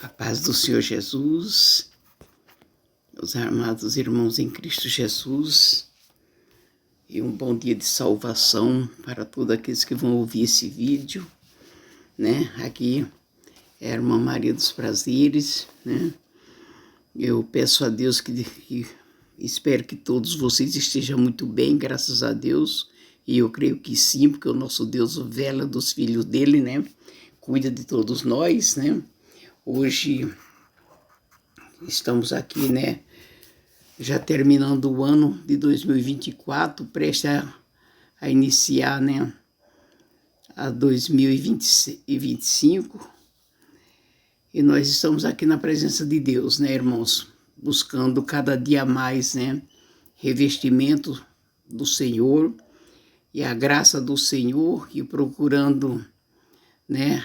A paz do Senhor Jesus, meus amados irmãos em Cristo Jesus, e um bom dia de salvação para todos aqueles que vão ouvir esse vídeo, né? Aqui é a irmã Maria dos Prazeres, né? Eu peço a Deus que espero que todos vocês estejam muito bem, graças a Deus, e eu creio que sim, porque o nosso Deus vela dos filhos dele, né? Cuida de todos nós, né? Hoje estamos aqui, né, já terminando o ano de 2024, prestes a iniciar, né, a 2025, e nós estamos aqui na presença de Deus, né, irmãos, buscando cada dia mais, né, revestimento do Senhor e a graça do Senhor e procurando, né,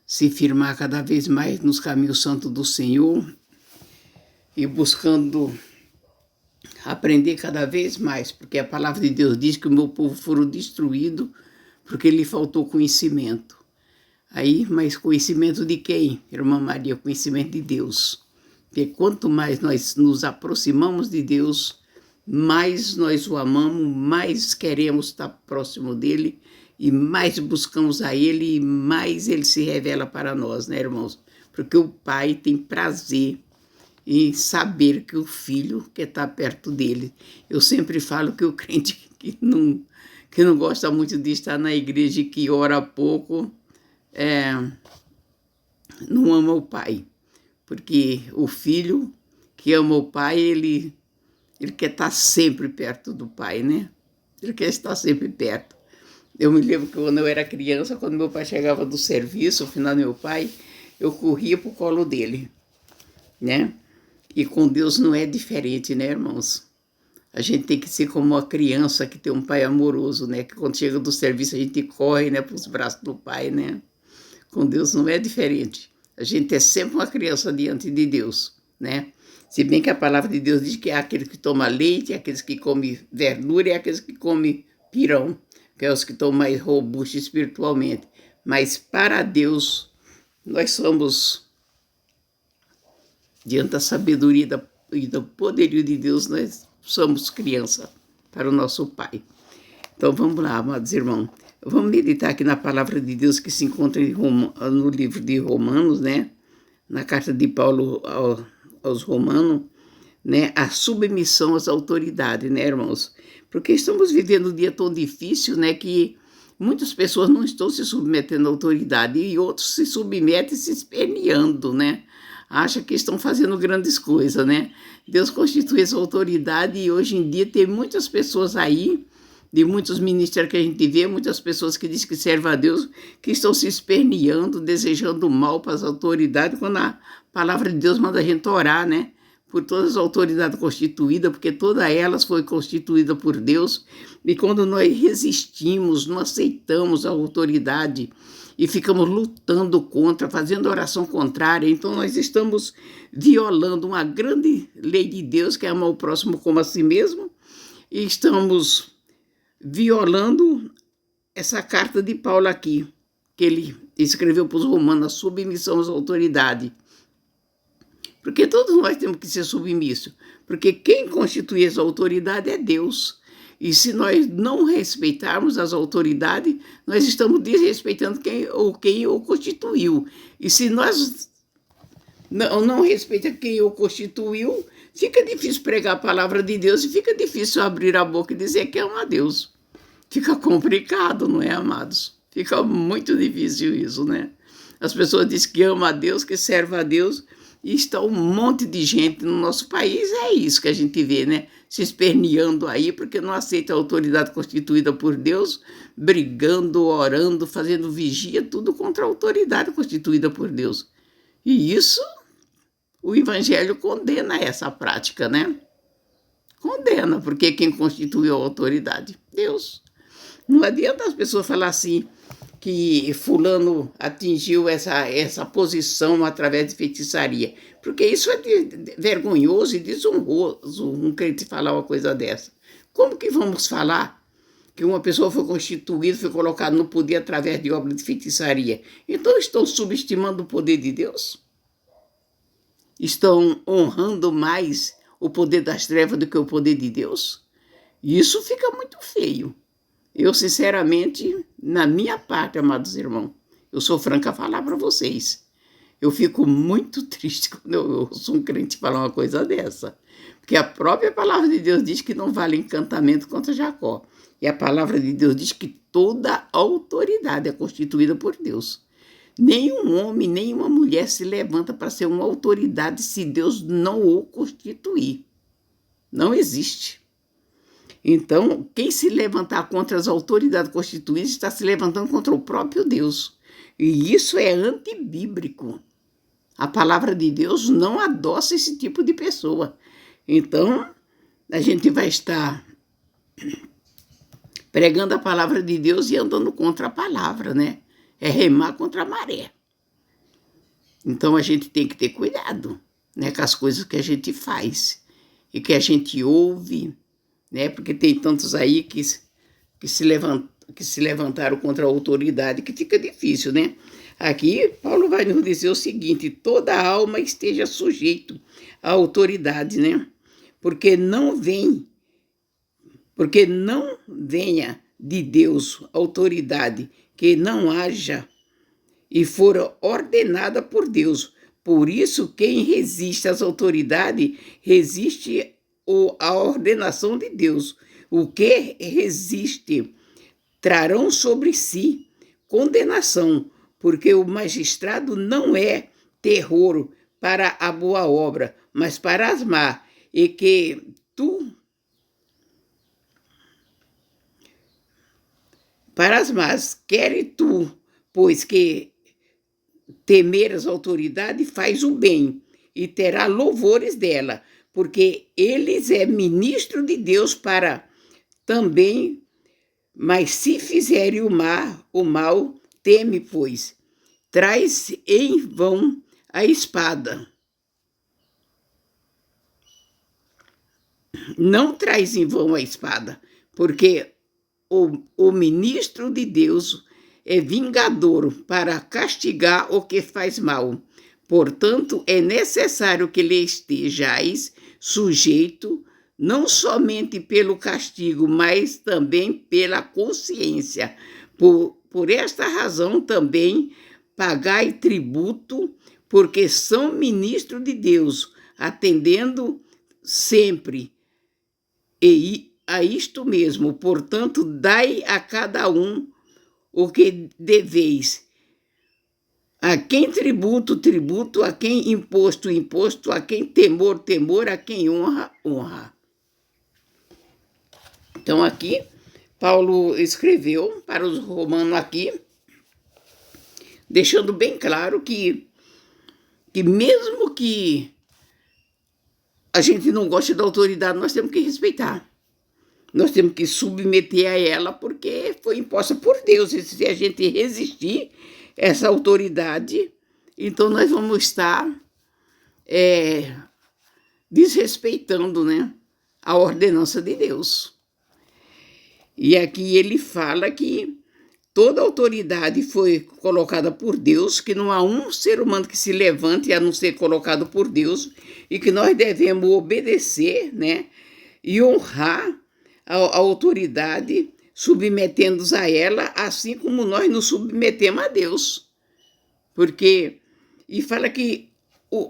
se firmar cada vez mais nos caminhos santos do Senhor e buscando aprender cada vez mais, porque a palavra de Deus diz que o meu povo foram destruído porque lhe faltou conhecimento. Aí, mas conhecimento de quem, irmã Maria? Conhecimento de Deus. Porque quanto mais nós nos aproximamos de Deus, mais nós o amamos, mais queremos estar próximo dele, e mais buscamos a ele, e mais ele se revela para nós, né, irmãos? Porque o Pai tem prazer em saber que o filho quer estar perto dele. Eu sempre falo que o crente que não gosta muito de estar na igreja e que ora pouco, não ama o Pai. Porque o filho que ama o Pai, ele quer estar sempre perto do Pai, né? Ele quer estar sempre perto. Eu me lembro que quando eu era criança, quando meu pai chegava do serviço, ao final do meu pai, eu corria pro colo dele, né? E com Deus não é diferente, né, irmãos? A gente tem que ser como uma criança que tem um pai amoroso, né? Que quando chega do serviço a gente corre, né, para os braços do pai, né? Com Deus não é diferente. A gente é sempre uma criança diante de Deus, né? Se bem que a palavra de Deus diz que é aquele que toma leite, é aqueles que comem verdura e é aqueles que comem pirão, que é os que estão mais robustos espiritualmente. Mas para Deus, nós somos, diante da sabedoria e do poderio de Deus, nós somos criança para o nosso Pai. Então vamos lá, amados irmãos. Vamos meditar aqui na palavra de Deus que se encontra no livro de Romanos, né? Na carta de Paulo aos Romanos, né? A submissão às autoridades, né, irmãos? Porque estamos vivendo um dia tão difícil, né? Que muitas pessoas não estão se submetendo à autoridade e outros se submetem se esperneando, né? Acha que estão fazendo grandes coisas, né? Deus constitui essa autoridade e hoje em dia tem muitas pessoas aí, de muitos ministérios que a gente vê, muitas pessoas que dizem que servem a Deus, que estão se esperneando, desejando mal para as autoridades, quando a palavra de Deus manda a gente orar, né? Por todas as autoridades constituídas, porque todas elas foram constituídas por Deus, e quando nós resistimos, não aceitamos a autoridade, e ficamos lutando contra, fazendo oração contrária, então nós estamos violando uma grande lei de Deus, que é amar o próximo como a si mesmo, e estamos violando essa carta de Paulo aqui, que ele escreveu para os romanos, a submissão às autoridades. Porque todos nós temos que ser submissos, porque quem constitui essa autoridade é Deus. E se nós não respeitarmos as autoridades, nós estamos desrespeitando quem o constituiu. E se nós não respeitamos quem o constituiu, fica difícil pregar a palavra de Deus e fica difícil abrir a boca e dizer que ama a Deus. Fica complicado, não é, amados? Fica muito difícil isso, né? As pessoas dizem que ama a Deus, que serve a Deus, e está um monte de gente no nosso país, é isso que a gente vê, né? Se esperneando aí, porque não aceita a autoridade constituída por Deus, brigando, orando, fazendo vigia, tudo contra a autoridade constituída por Deus. E isso, o Evangelho condena essa prática, né? Condena, porque quem constituiu a autoridade? Deus. Não adianta as pessoas falar assim, que fulano atingiu essa posição através de feitiçaria. Porque isso é vergonhoso e desonroso um crente falar uma coisa dessa. Como que vamos falar que uma pessoa foi constituída, foi colocada no poder através de obra de feitiçaria? Então estão subestimando o poder de Deus? estão honrando mais o poder das trevas do que o poder de Deus? Isso fica muito feio. Eu, sinceramente, na minha parte, amados irmãos, eu sou franca a falar para vocês. Eu fico muito triste quando eu ouço um crente falar uma coisa dessa. Porque a própria palavra de Deus diz que não vale encantamento contra Jacó. E a palavra de Deus diz que toda autoridade é constituída por Deus. Nenhum homem, nenhuma mulher se levanta para ser uma autoridade se Deus não o constituir. Não existe. Então, quem se levantar contra as autoridades constituídas está se levantando contra o próprio Deus. E isso é antibíblico. A palavra de Deus não adoça esse tipo de pessoa. Então, a gente vai estar pregando a palavra de Deus e andando contra a palavra, né? É remar contra a maré. Então, a gente tem que ter cuidado, né, com as coisas que a gente faz e que a gente ouve, né? Porque tem tantos aí que se levantaram contra a autoridade que fica difícil, né? Aqui, Paulo vai nos dizer o seguinte: toda alma esteja sujeito à autoridade, né? Porque não venha de Deus autoridade que não haja e for ordenada por Deus. Por isso, quem resiste às autoridades resiste à ordenação de Deus. O que resiste trarão sobre si condenação, porque o magistrado não é terror para a boa obra, mas para as más, e que para as más, queres tu, pois que temer as autoridades faz o bem, e terá louvores dela, porque eles é ministro de Deus para também. Mas se fizerem o mal, teme, pois, traz em vão a espada. Não traz em vão a espada, porque o ministro de Deus é vingador para castigar o que faz mal. Portanto, é necessário que lhe estejais sujeito, não somente pelo castigo, mas também pela consciência. Por esta razão também pagai tributo, porque são ministros de Deus, atendendo sempre a isto mesmo. Portanto, dai a cada um o que deveis. A quem tributo, tributo, a quem imposto, imposto, a quem temor, temor, a quem honra, honra. Então, aqui, Paulo escreveu para os romanos aqui, deixando bem claro que mesmo que a gente não goste da autoridade, nós temos que respeitar. Nós temos que submeter a ela, porque foi imposta por Deus. E se a gente resistir essa autoridade, então nós vamos estar desrespeitando, né, a ordenança de Deus. E aqui ele fala que toda autoridade foi colocada por Deus, que não há um ser humano que se levante a não ser colocado por Deus, e que nós devemos obedecer, né, e honrar a autoridade, submetendo-nos a ela, assim como nós nos submetemos a Deus. Porque, e fala que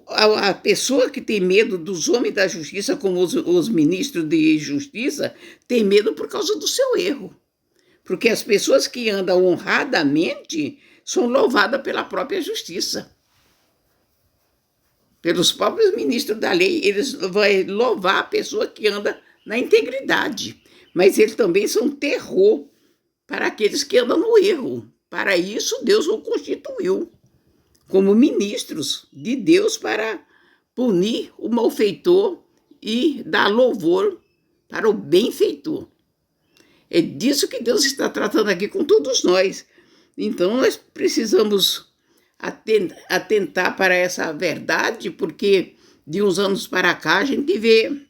a pessoa que tem medo dos homens da justiça, como os ministros de justiça, tem medo por causa do seu erro. Porque as pessoas que andam honradamente são louvadas pela própria justiça. Pelos próprios ministros da lei, eles vão louvar a pessoa que anda na integridade. Mas eles também são terror para aqueles que andam no erro. Para isso, Deus o constituiu como ministros de Deus para punir o malfeitor e dar louvor para o benfeitor. É disso que Deus está tratando aqui com todos nós. Então, nós precisamos atentar para essa verdade, porque de uns anos para cá a gente vê,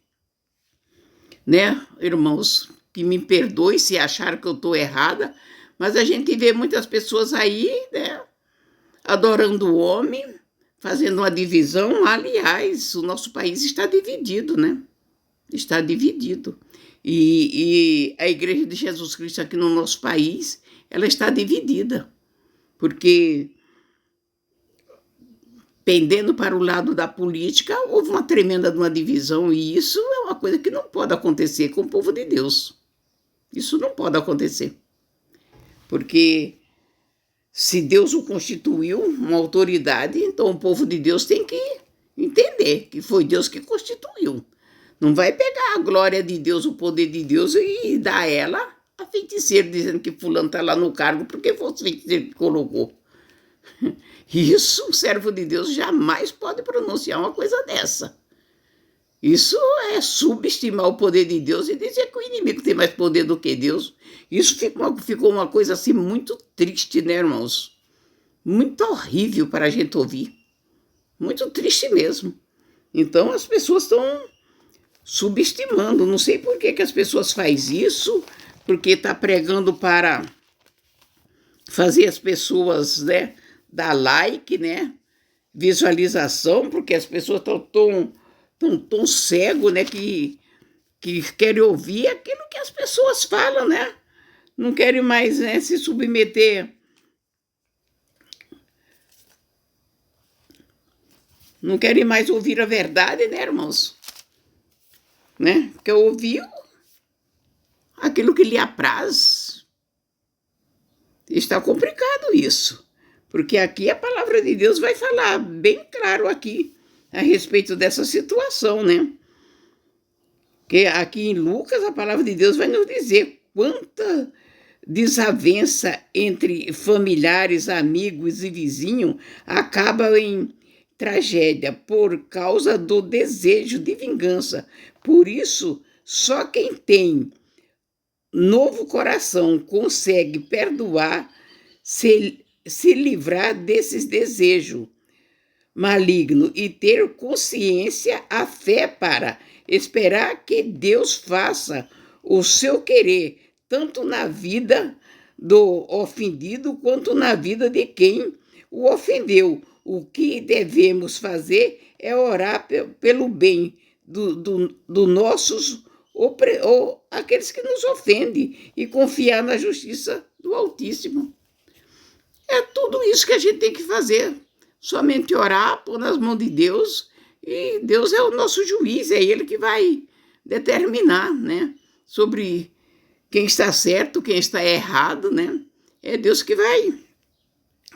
né, irmãos, que me perdoe se acharam que eu estou errada, mas a gente vê muitas pessoas aí, né, adorando o homem, fazendo uma divisão. Aliás, o nosso país está dividido, né? Está dividido. E a Igreja de Jesus Cristo aqui no nosso país, ela está dividida, porque pendendo para o lado da política, houve uma tremenda uma divisão, e isso é uma coisa que não pode acontecer com o povo de Deus. Isso não pode acontecer, porque se Deus o constituiu uma autoridade, então o povo de Deus tem que entender que foi Deus que constituiu. Não vai pegar a glória de Deus, o poder de Deus e dar ela a feiticeiro, dizendo que fulano está lá no cargo porque foi o feiticeiro que colocou. Isso, um servo de Deus jamais pode pronunciar uma coisa dessa. Isso é subestimar o poder de Deus e dizer que o inimigo tem mais poder do que Deus. Isso ficou uma coisa assim muito triste, né, irmãos? Muito horrível para a gente ouvir. Muito triste mesmo. Então as pessoas estão subestimando. Não sei por que as pessoas fazem isso, porque está pregando para fazer as pessoas, né, dar like, né, visualização, porque as pessoas estão tão cego, né, que querem ouvir aquilo que as pessoas falam, né? Não querem mais, né, se submeter. Não querem mais ouvir a verdade, né, irmãos? Né? Quer ouvir aquilo que lhe apraz. Está complicado isso, porque aqui a palavra de Deus vai falar bem claro aqui a respeito dessa situação, né? Que aqui em Lucas a palavra de Deus vai nos dizer quanta desavença entre familiares, amigos e vizinhos acaba em tragédia por causa do desejo de vingança. Por isso, só quem tem novo coração consegue perdoar, se livrar desses desejos malignos e ter consciência, a fé para esperar que Deus faça o seu querer, tanto na vida do ofendido quanto na vida de quem o ofendeu. O que devemos fazer é orar pelo bem do nossos ou aqueles que nos ofendem e confiar na justiça do Altíssimo. É tudo isso que a gente tem que fazer. Somente orar, pôr nas mãos de Deus, e Deus é o nosso juiz, é Ele que vai determinar, né, sobre quem está certo, quem está errado, né? É Deus que vai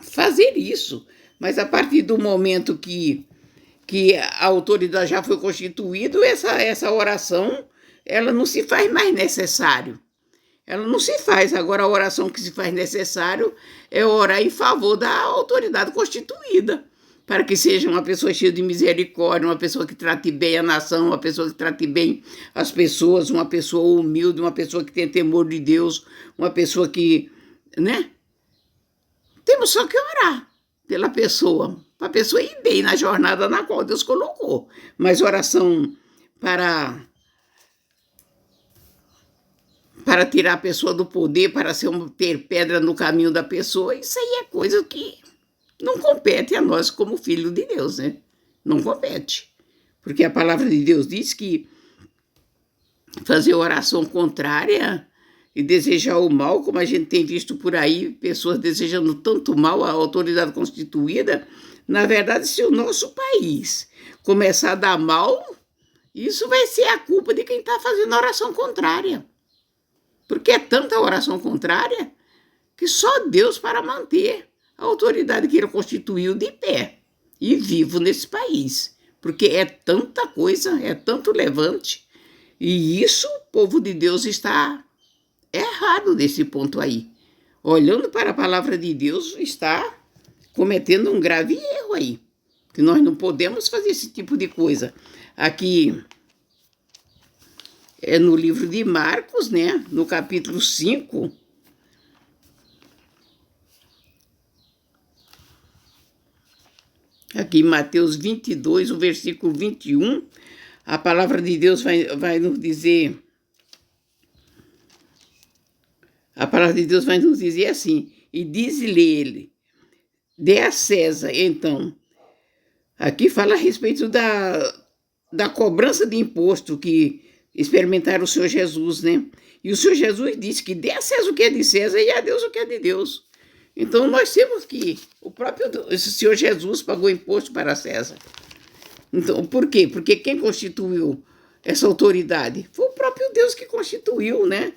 fazer isso. Mas a partir do momento que a autoridade já foi constituída, essa oração, ela não se faz mais necessário. Ela não se faz. Agora, a oração que se faz necessário é orar em favor da autoridade constituída, para que seja uma pessoa cheia de misericórdia, uma pessoa que trate bem a nação, uma pessoa que trate bem as pessoas, uma pessoa humilde, uma pessoa que tem temor de Deus, uma pessoa que, né? Temos só que orar pela pessoa, para a pessoa ir bem na jornada na qual Deus colocou. Mas oração para tirar a pessoa do poder, para ter pedra no caminho da pessoa, isso aí é coisa que não compete a nós como filho de Deus, né? Não compete. Porque a palavra de Deus diz que fazer oração contrária e desejar o mal, como a gente tem visto por aí, pessoas desejando tanto mal à autoridade constituída. Na verdade, se o nosso país começar a dar mal, isso vai ser a culpa de quem está fazendo oração contrária. Porque é tanta oração contrária que só Deus para manter a autoridade que Ele constituiu de pé e vivo nesse país. Porque é tanta coisa, é tanto levante. E isso o povo de Deus está errado nesse ponto aí. Olhando para a palavra de Deus, está cometendo um grave erro aí. Que nós não podemos fazer esse tipo de coisa. Aqui é no livro de Marcos, né? No capítulo 5. Aqui em Mateus 22, o versículo 21, a palavra de Deus vai nos dizer... A palavra de Deus vai nos dizer assim: e diz-lhe ele, dê a César, então, Aqui fala a respeito da cobrança de imposto que experimentaram o Senhor Jesus, né? E o Senhor Jesus disse que dê a César o que é de César e a Deus o que é de Deus. Então nós temos que, o próprio Senhor Jesus pagou imposto para César. Então, por quê? Porque quem constituiu essa autoridade? Foi o próprio Deus que constituiu, né?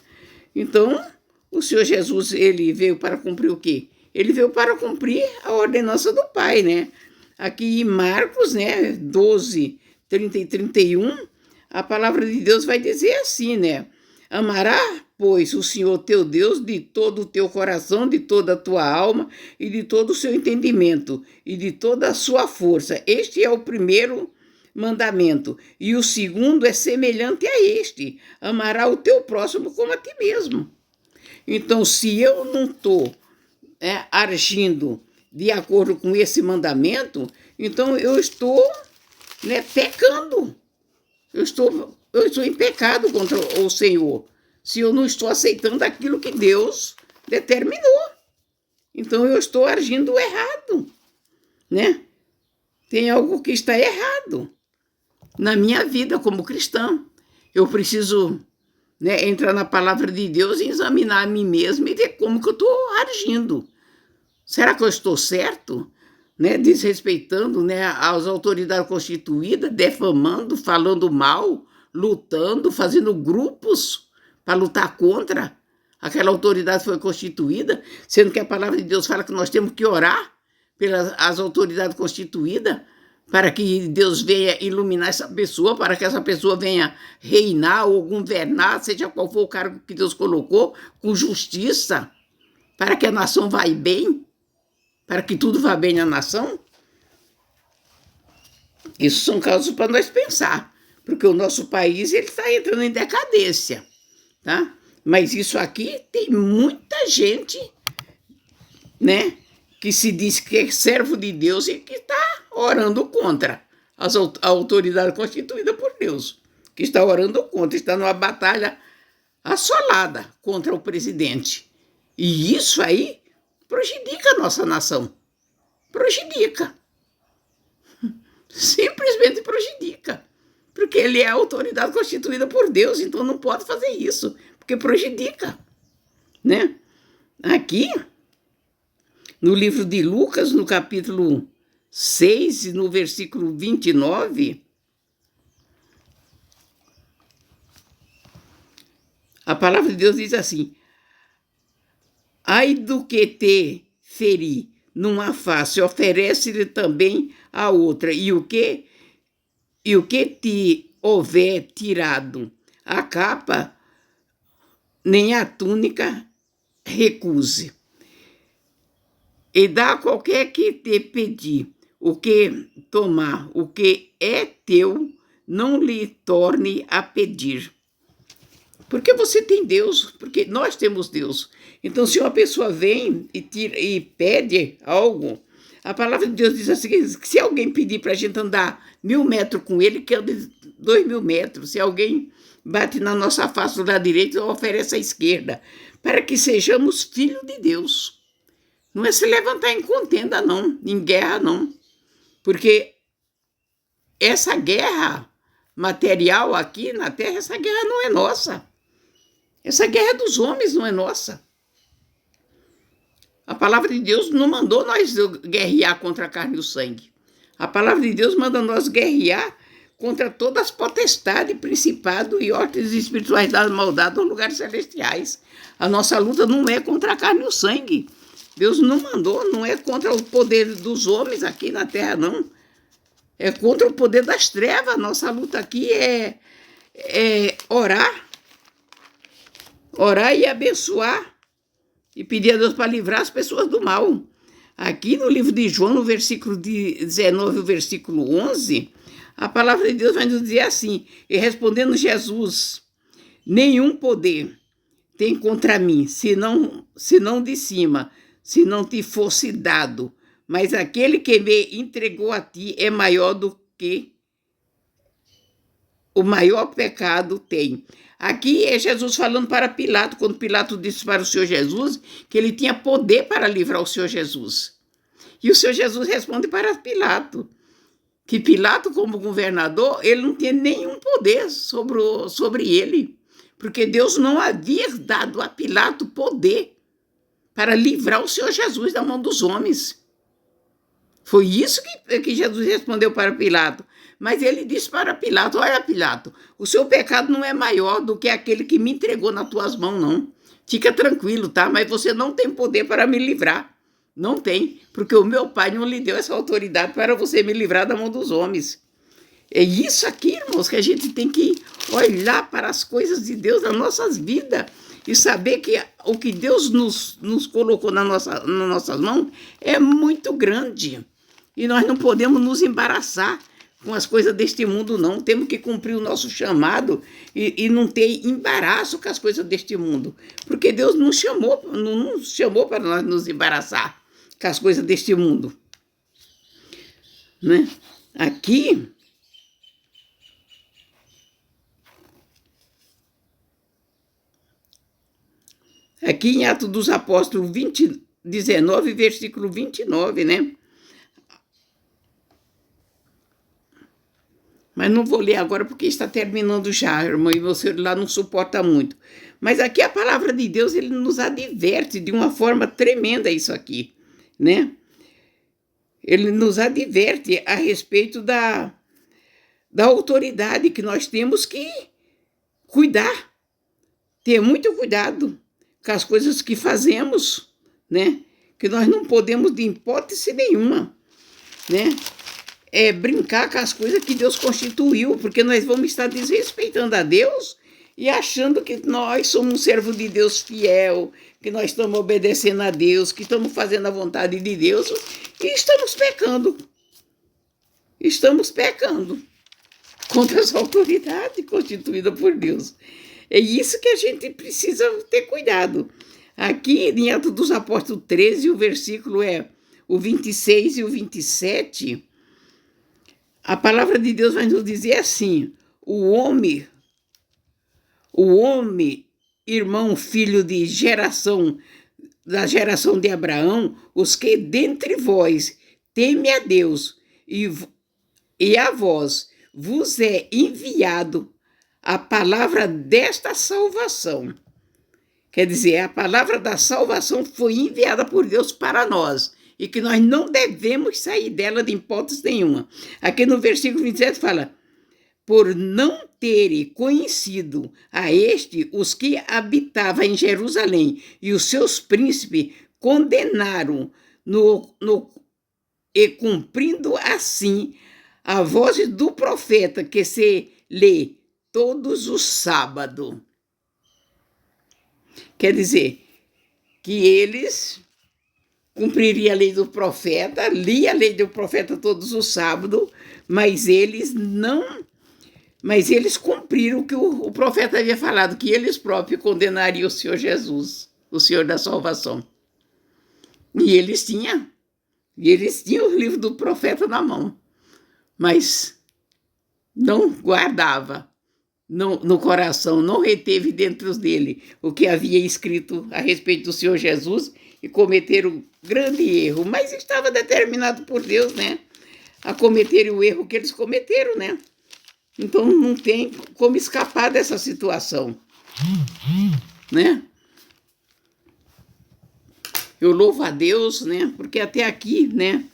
Então, o Senhor Jesus, ele veio para cumprir o quê? Ele veio para cumprir a ordenança do Pai, né? Aqui em Marcos, né, 12, 30 e 31, a palavra de Deus vai dizer assim, né? Amará, pois, o Senhor teu Deus de todo o teu coração, de toda a tua alma e de todo o seu entendimento e de toda a sua força. Este é o primeiro mandamento. E o segundo é semelhante a este: amará o teu próximo como a ti mesmo. Então, se eu não estou agindo de acordo com esse mandamento, então eu estou pecando. Eu estou em pecado contra o Senhor, se eu não estou aceitando aquilo que Deus determinou. Então eu estou agindo errado, né? Tem algo que está errado na minha vida como cristão. Eu preciso entrar na palavra de Deus e examinar a mim mesmo e ver como que eu estou agindo. Será que eu estou certo? Desrespeitando as autoridades constituídas, defamando, falando mal, lutando, fazendo grupos para lutar contra aquela autoridade que foi constituída, sendo que a palavra de Deus fala que nós temos que orar pelas autoridades constituídas para que Deus venha iluminar essa pessoa, para que essa pessoa venha reinar ou governar, seja qual for o cargo que Deus colocou, com justiça, para que a nação vá bem, para que tudo vá bem na nação. Isso são causas para nós pensar, porque o nosso país está entrando em decadência, tá? Mas isso aqui tem muita gente, que se diz que é servo de Deus e que está orando contra a autoridade constituída por Deus, que está orando contra, está numa batalha assolada contra o presidente. E isso aí prejudica a nossa nação. Prejudica. Simplesmente prejudica. Porque ele é a autoridade constituída por Deus, então não pode fazer isso, porque prejudica, né? Aqui, no livro de Lucas, no capítulo 6, no versículo 29, a palavra de Deus diz assim: ai do que te ferir numa face, oferece-lhe também a outra, e o que te houver tirado a capa, nem a túnica recuse. E dá a qualquer que te pedir o que tomar, o que é teu, não lhe torne a pedir. Porque você tem Deus, porque nós temos Deus. Então, se uma pessoa vem e pede algo, a palavra de Deus diz assim, que se alguém pedir para a gente andar 1000 metros com ele, que ande 2000 metros. Se alguém bate na nossa face do lado direito, oferece à esquerda, para que sejamos filhos de Deus. Não é se levantar em contenda, não, em guerra, não. Porque essa guerra material aqui na Terra, essa guerra não é nossa. Essa guerra é dos homens, não é nossa. A palavra de Deus não mandou nós guerrear contra a carne e o sangue. A palavra de Deus manda nós guerrear contra todas as potestades, principados e ordens espirituais da maldade nos lugares celestiais. A nossa luta não é contra a carne e o sangue. Deus não mandou, não é contra o poder dos homens aqui na terra, não. É contra o poder das trevas. Nossa luta aqui é orar e abençoar e pedir a Deus para livrar as pessoas do mal. Aqui no livro de João, no versículo 19, o versículo 11, a palavra de Deus vai nos dizer assim: e respondendo Jesus, nenhum poder tem contra mim, senão de cima, se não te fosse dado, mas aquele que me entregou a ti é maior do que o maior pecado tem. Aqui é Jesus falando para Pilato, quando Pilato disse para o Senhor Jesus que ele tinha poder para livrar o Senhor Jesus. E o Senhor Jesus responde para Pilato: que Pilato, como governador, ele não tinha nenhum poder sobre ele, porque Deus não havia dado a Pilato poder para livrar o Senhor Jesus da mão dos homens. Foi isso que Jesus respondeu para Pilato. Mas ele disse para Pilato: olha, Pilato, o seu pecado não é maior do que aquele que me entregou nas tuas mãos, não. Fica tranquilo, tá? Mas você não tem poder para me livrar. Não tem, porque o meu pai não lhe deu essa autoridade para você me livrar da mão dos homens. É isso aqui, irmãos, que a gente tem que olhar para as coisas de Deus nas nossas vidas e saber que o que Deus nos colocou nas nossas mãos é muito grande. E nós não podemos nos embaraçar com as coisas deste mundo, não. Temos que cumprir o nosso chamado e não ter embaraço com as coisas deste mundo. Porque Deus não nos chamou para nós nos embaraçar com as coisas deste mundo. Né? Aqui em Atos dos Apóstolos 19, versículo 29, né? Mas não vou ler agora porque está terminando já, irmão, e meu celular não suporta muito. Mas aqui a palavra de Deus, ele nos adverte de uma forma tremenda isso aqui, né? Ele nos adverte a respeito da autoridade que nós temos que cuidar, ter muito cuidado com as coisas que fazemos, né? Que nós não podemos, de hipótese nenhuma, né? Brincar com as coisas que Deus constituiu, porque nós vamos estar desrespeitando a Deus e achando que nós somos um servo de Deus fiel, que nós estamos obedecendo a Deus, que estamos fazendo a vontade de Deus e estamos pecando. Estamos pecando contra essa autoridade constituída por Deus. É isso que a gente precisa ter cuidado. Aqui em Atos dos Apóstolos 13, o versículo é o 26 e o 27, a palavra de Deus vai nos dizer assim: o homem, irmão, filho da geração de Abraão, os que dentre vós teme a Deus, e a vós vos é enviado a palavra desta salvação. Quer dizer, a palavra da salvação foi enviada por Deus para nós, e que nós não devemos sair dela de hipótese nenhuma. Aqui no versículo 27 fala: por não terem conhecido a este os que habitavam em Jerusalém, e os seus príncipes condenaram e cumprindo assim a voz do profeta que se lê todos os sábados. Quer dizer, que eles cumpririam a lei do profeta, lia a lei do profeta todos os sábados, mas eles cumpriram o que o profeta havia falado, que eles próprios condenariam o Senhor Jesus, o Senhor da salvação. E eles tinham o livro do profeta na mão, mas não guardava no coração, não reteve dentro dele o que havia escrito a respeito do Senhor Jesus e cometeram grande erro, mas estava determinado por Deus, né, a cometerem o erro que eles cometeram, né? Então não tem como escapar dessa situação, né? Eu louvo a Deus, né, porque até aqui, né,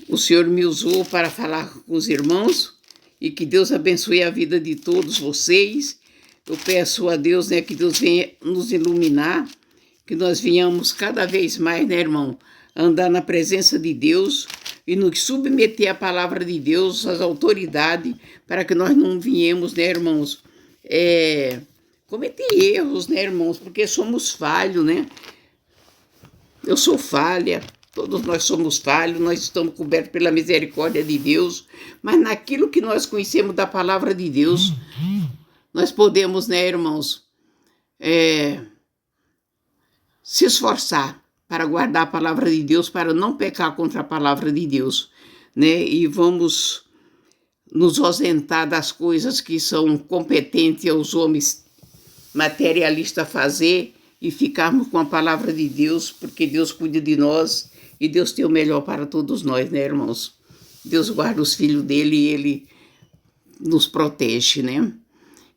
o Senhor me usou para falar com os irmãos, e que Deus abençoe a vida de todos vocês. Eu peço a Deus, né, que Deus venha nos iluminar, que nós venhamos cada vez mais, né, irmão, andar na presença de Deus e nos submeter à palavra de Deus, às autoridades, para que nós não venhamos, né, irmãos, cometer erros, né, irmãos, porque somos falhos, né? Eu sou falha. Todos nós somos falhos, nós estamos cobertos pela misericórdia de Deus, mas naquilo que nós conhecemos da palavra de Deus, nós podemos, né, irmãos, se esforçar para guardar a palavra de Deus, para não pecar contra a palavra de Deus, né, e vamos nos ausentar das coisas que são competentes aos homens materialistas fazer e ficarmos com a palavra de Deus, porque Deus cuida de nós, e Deus tem o melhor para todos nós, né, irmãos? Deus guarda os filhos dele e ele nos protege, né?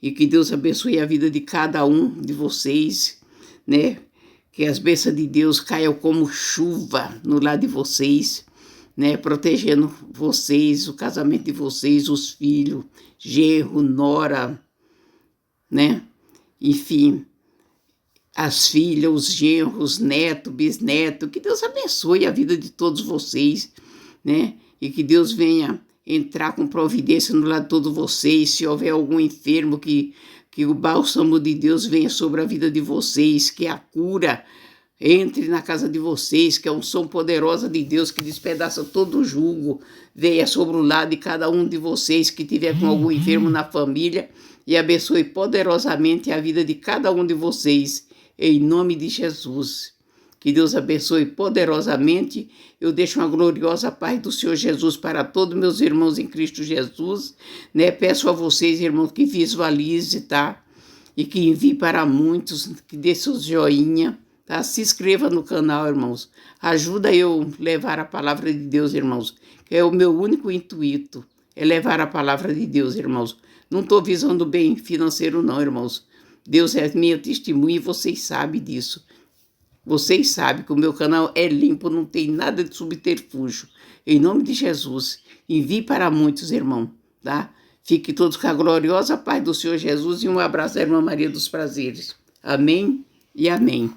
E que Deus abençoe a vida de cada um de vocês, né? Que as bênçãos de Deus caiam como chuva no lar de vocês, né? Protegendo vocês, o casamento de vocês, os filhos, genro, nora, né? Enfim, as filhas, os genros, neto, bisneto. Que Deus abençoe a vida de todos vocês, né? E que Deus venha entrar com providência no lado de todos vocês. Se houver algum enfermo, que o bálsamo de Deus venha sobre a vida de vocês, que a cura entre na casa de vocês, que a unção poderosa de Deus que despedaça todo o jugo, venha sobre o lado de cada um de vocês que tiver com algum enfermo na família e abençoe poderosamente a vida de cada um de vocês, em nome de Jesus. Que Deus abençoe poderosamente. Eu deixo uma gloriosa paz do Senhor Jesus para todos meus irmãos em Cristo Jesus, né? Peço a vocês, irmãos, que visualize, tá? E que envie para muitos, que dê seus joinha, tá? Se inscreva no canal, irmãos. Ajuda eu levar a palavra de Deus, irmãos, que é o meu único intuito, é levar a palavra de Deus, irmãos. Não estou visando bem financeiro, não, irmãos. Deus é minha testemunha e vocês sabem disso. Vocês sabem que o meu canal é limpo, não tem nada de subterfúgio. Em nome de Jesus, envie para muitos, irmão, tá? Fique todos com a gloriosa paz do Senhor Jesus e um abraço da irmã Maria dos Prazeres. Amém e amém.